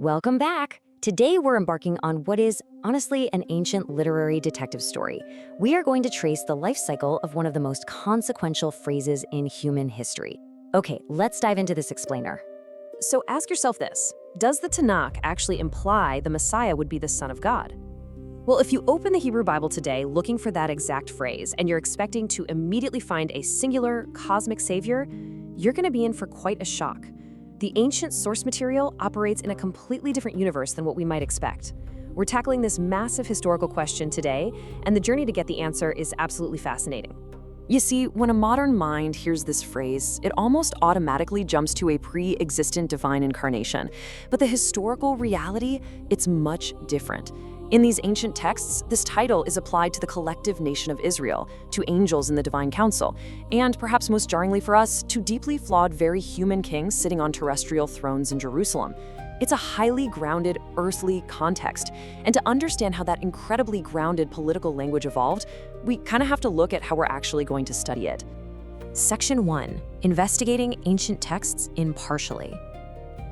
Welcome back. Today we're embarking on what is, honestly, an ancient literary detective story. We are going to trace the life cycle of one of the most consequential phrases in human history. Okay, let's dive into this explainer. So ask yourself this: does the Tanakh actually imply the Messiah would be the Son of God? Well, if you open the Hebrew Bible today looking for that exact phrase and you're expecting to immediately find a singular cosmic savior, you're going to be in for quite a shock. The ancient source material operates in a completely different universe than what we might expect. We're tackling this massive historical question today, and the journey to get the answer is absolutely fascinating. You see, when a modern mind hears this phrase, it almost automatically jumps to a pre-existent divine incarnation. But the historical reality, it's much different. In these ancient texts, this title is applied to the collective nation of Israel, to angels in the divine council, and perhaps most jarringly for us, to deeply flawed, very human kings sitting on terrestrial thrones in Jerusalem. It's a highly grounded, earthly context. And to understand how that incredibly grounded political language evolved, we kind of have to look at how we're actually going to study it. Section 1. Investigating ancient texts impartially.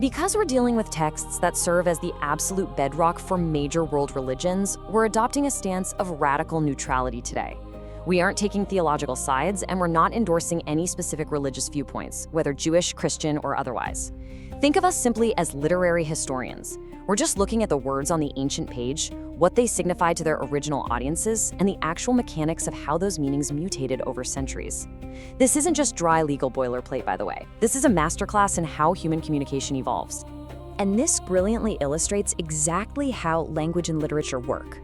Because we're dealing with texts that serve as the absolute bedrock for major world religions, we're adopting a stance of radical neutrality today. We aren't taking theological sides, and we're not endorsing any specific religious viewpoints, whether Jewish, Christian, or otherwise. Think of us simply as literary historians. We're just looking at the words on the ancient page, what they signify to their original audiences, and the actual mechanics of how those meanings mutated over centuries. This isn't just dry legal boilerplate, by the way. This is a masterclass in how human communication evolves. And this brilliantly illustrates exactly how language and literature work.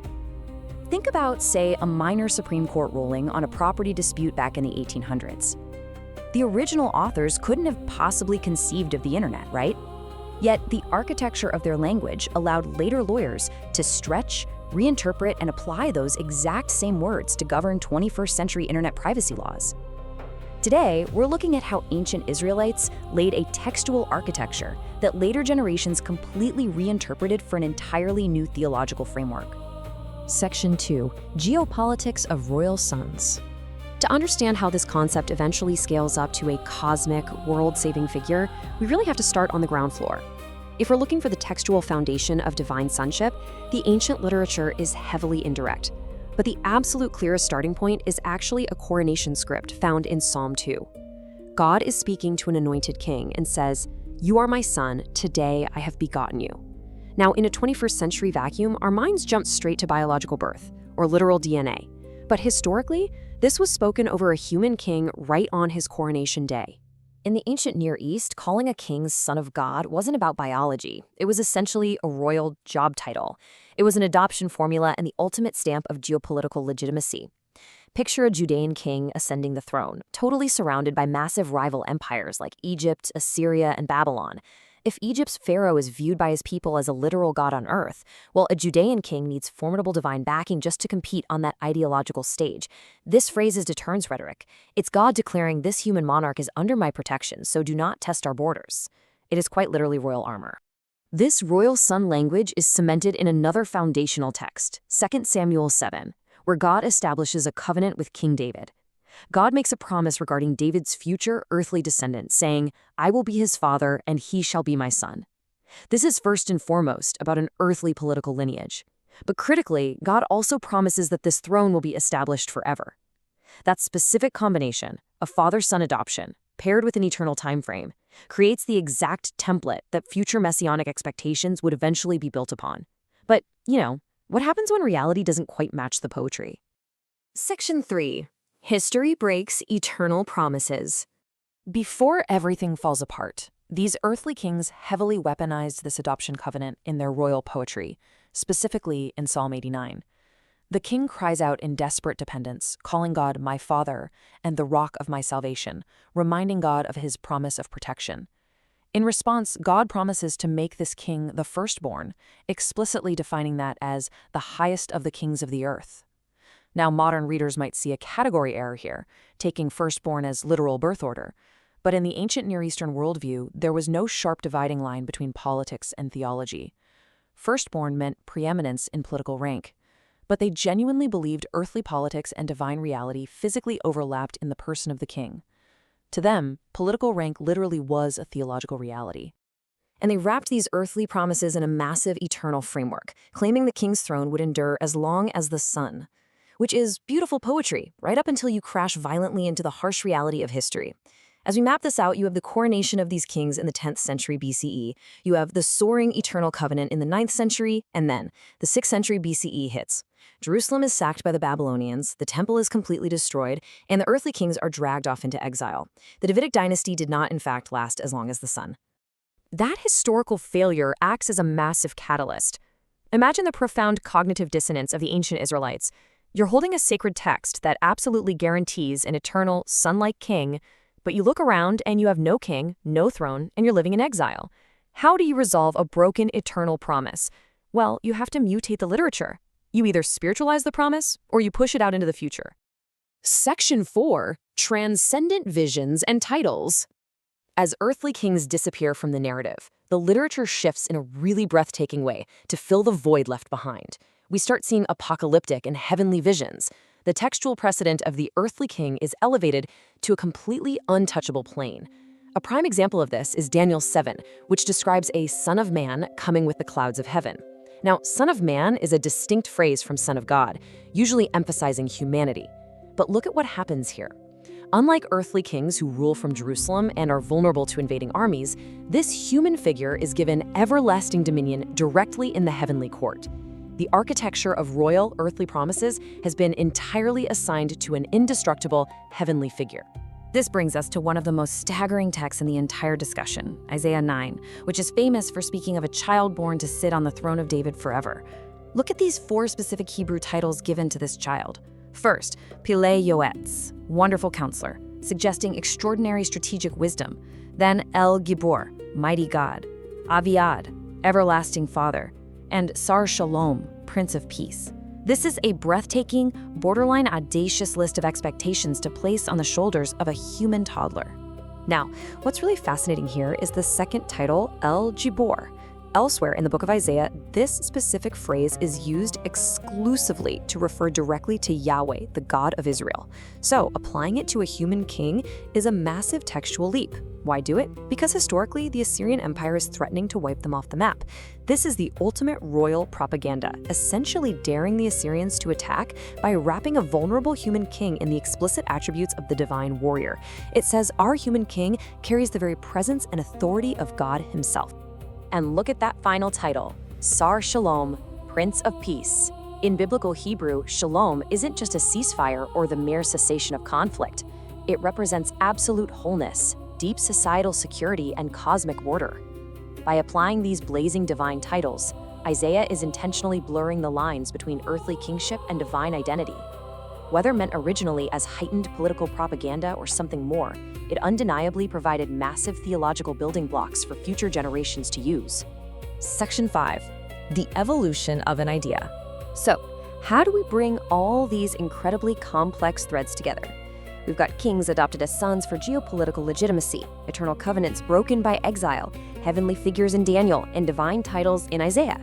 Think about, say, a minor Supreme Court ruling on a property dispute back in the 1800s. The original authors couldn't have possibly conceived of the internet, right? Yet the architecture of their language allowed later lawyers to stretch, reinterpret, and apply those exact same words to govern 21st century internet privacy laws. Today, we're looking at how ancient Israelites laid a textual architecture that later generations completely reinterpreted for an entirely new theological framework. Section 2. Geopolitics of Royal Sons. To understand how this concept eventually scales up to a cosmic, world-saving figure, we really have to start on the ground floor. If we're looking for the textual foundation of divine sonship, the ancient literature is heavily indirect. But the absolute clearest starting point is actually a coronation script found in Psalm 2. God is speaking to an anointed king and says, "You are my son, today I have begotten you." Now, in a 21st century vacuum, our minds jump straight to biological birth, or literal DNA. But historically, this was spoken over a human king right on his coronation day. In the ancient Near East, calling a king son of God wasn't about biology. It was essentially a royal job title. It was an adoption formula and the ultimate stamp of geopolitical legitimacy. Picture a Judean king ascending the throne, totally surrounded by massive rival empires like Egypt, Assyria, and Babylon. If Egypt's pharaoh is viewed by his people as a literal god on earth, well, a Judean king needs formidable divine backing just to compete on that ideological stage. This phrase is deterrence rhetoric. It's God declaring, "This human monarch is under my protection, so do not test our borders." It is quite literally royal armor. This royal son language is cemented in another foundational text, 2 Samuel 7, where God establishes a covenant with King David. God makes a promise regarding David's future earthly descendant, saying, "I will be his father, and he shall be my son." This is first and foremost about an earthly political lineage. But critically, God also promises that this throne will be established forever. That specific combination, a father-son adoption, paired with an eternal time frame, creates the exact template that future messianic expectations would eventually be built upon. But, what happens when reality doesn't quite match the poetry? Section 3. History breaks eternal promises. Before everything falls apart, these earthly kings heavily weaponized this adoption covenant in their royal poetry, specifically in Psalm 89. The king cries out in desperate dependence, calling God my father and the rock of my salvation, reminding God of his promise of protection. In response, God promises to make this king the firstborn, explicitly defining that as the highest of the kings of the earth. Now, modern readers might see a category error here, taking firstborn as literal birth order. But in the ancient Near Eastern worldview, there was no sharp dividing line between politics and theology. Firstborn meant preeminence in political rank. But they genuinely believed earthly politics and divine reality physically overlapped in the person of the king. To them, political rank literally was a theological reality. And they wrapped these earthly promises in a massive eternal framework, claiming the king's throne would endure as long as the sun. Which is beautiful poetry, right up until you crash violently into the harsh reality of history. As we map this out, you have the coronation of these kings in the 10th century BCE, you have the soaring eternal covenant in the 9th century, and then the 6th century BCE hits. Jerusalem is sacked by the Babylonians, the temple is completely destroyed, and the earthly kings are dragged off into exile. The Davidic dynasty did not, in fact, last as long as the sun. That historical failure acts as a massive catalyst. Imagine the profound cognitive dissonance of the ancient Israelites. You're holding a sacred text that absolutely guarantees an eternal, sun-like king, but you look around and you have no king, no throne, and you're living in exile. How do you resolve a broken eternal promise? Well, you have to mutate the literature. You either spiritualize the promise or you push it out into the future. Section 4. Transcendent Visions and Titles. As earthly kings disappear from the narrative, the literature shifts in a really breathtaking way to fill the void left behind. We start seeing apocalyptic and heavenly visions. The textual precedent of the earthly king is elevated to a completely untouchable plane. A prime example of this is Daniel 7, which describes a son of man coming with the clouds of heaven. Now, son of man is a distinct phrase from son of God, usually emphasizing humanity. But look at what happens here. Unlike earthly kings who rule from Jerusalem and are vulnerable to invading armies, this human figure is given everlasting dominion directly in the heavenly court. The architecture of royal earthly promises has been entirely assigned to an indestructible heavenly figure. This brings us to one of the most staggering texts in the entire discussion, Isaiah 9, which is famous for speaking of a child born to sit on the throne of David forever. Look at these 4 specific Hebrew titles given to this child. First, Pilei Yoetz, wonderful counselor, suggesting extraordinary strategic wisdom. Then El Gibor, mighty God, Aviad, everlasting Father, and Sar Shalom, Prince of Peace. This is a breathtaking, borderline audacious list of expectations to place on the shoulders of a human toddler. Now, what's really fascinating here is the second title, El Gibor. Elsewhere in the book of Isaiah, this specific phrase is used exclusively to refer directly to Yahweh, the God of Israel. So, applying it to a human king is a massive textual leap. Why do it? Because historically, the Assyrian Empire is threatening to wipe them off the map. This is the ultimate royal propaganda, essentially daring the Assyrians to attack by wrapping a vulnerable human king in the explicit attributes of the divine warrior. It says our human king carries the very presence and authority of God himself. And look at that final title, Sar Shalom, Prince of Peace. In biblical Hebrew, shalom isn't just a ceasefire or the mere cessation of conflict. It represents absolute wholeness, deep societal security, and cosmic order. By applying these blazing divine titles, Isaiah is intentionally blurring the lines between earthly kingship and divine identity. Whether meant originally as heightened political propaganda or something more, it undeniably provided massive theological building blocks for future generations to use. Section 5. The evolution of an idea. So, how do we bring all these incredibly complex threads together? We've got kings adopted as sons for geopolitical legitimacy, eternal covenants broken by exile, heavenly figures in Daniel, and divine titles in Isaiah.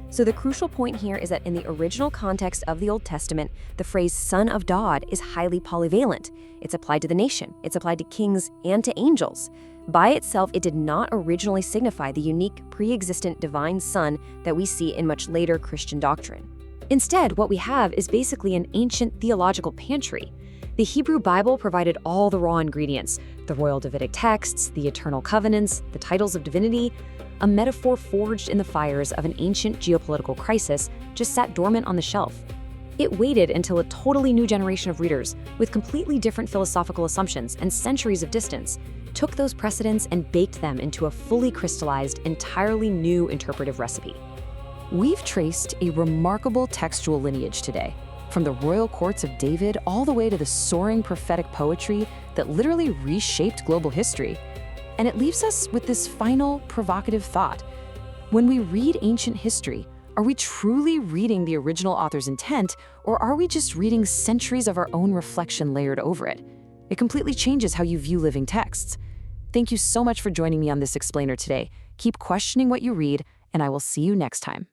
So the crucial point here is that in the original context of the Old Testament, the phrase Son of God is highly polyvalent. It's applied to the nation, it's applied to kings and to angels. By itself, it did not originally signify the unique, pre-existent divine Son that we see in much later Christian doctrine. Instead, what we have is basically an ancient theological pantry. The Hebrew Bible provided all the raw ingredients, the royal Davidic texts, the eternal covenants, the titles of divinity. A metaphor forged in the fires of an ancient geopolitical crisis just sat dormant on the shelf. It waited until a totally new generation of readers, with completely different philosophical assumptions and centuries of distance, took those precedents and baked them into a fully crystallized, entirely new interpretive recipe. We've traced a remarkable textual lineage today, from the royal courts of David all the way to the soaring prophetic poetry that literally reshaped global history. And it leaves us with this final provocative thought. When we read ancient history, are we truly reading the original author's intent, or are we just reading centuries of our own reflection layered over it? It completely changes how you view living texts. Thank you so much for joining me on this explainer today. Keep questioning what you read, and I will see you next time.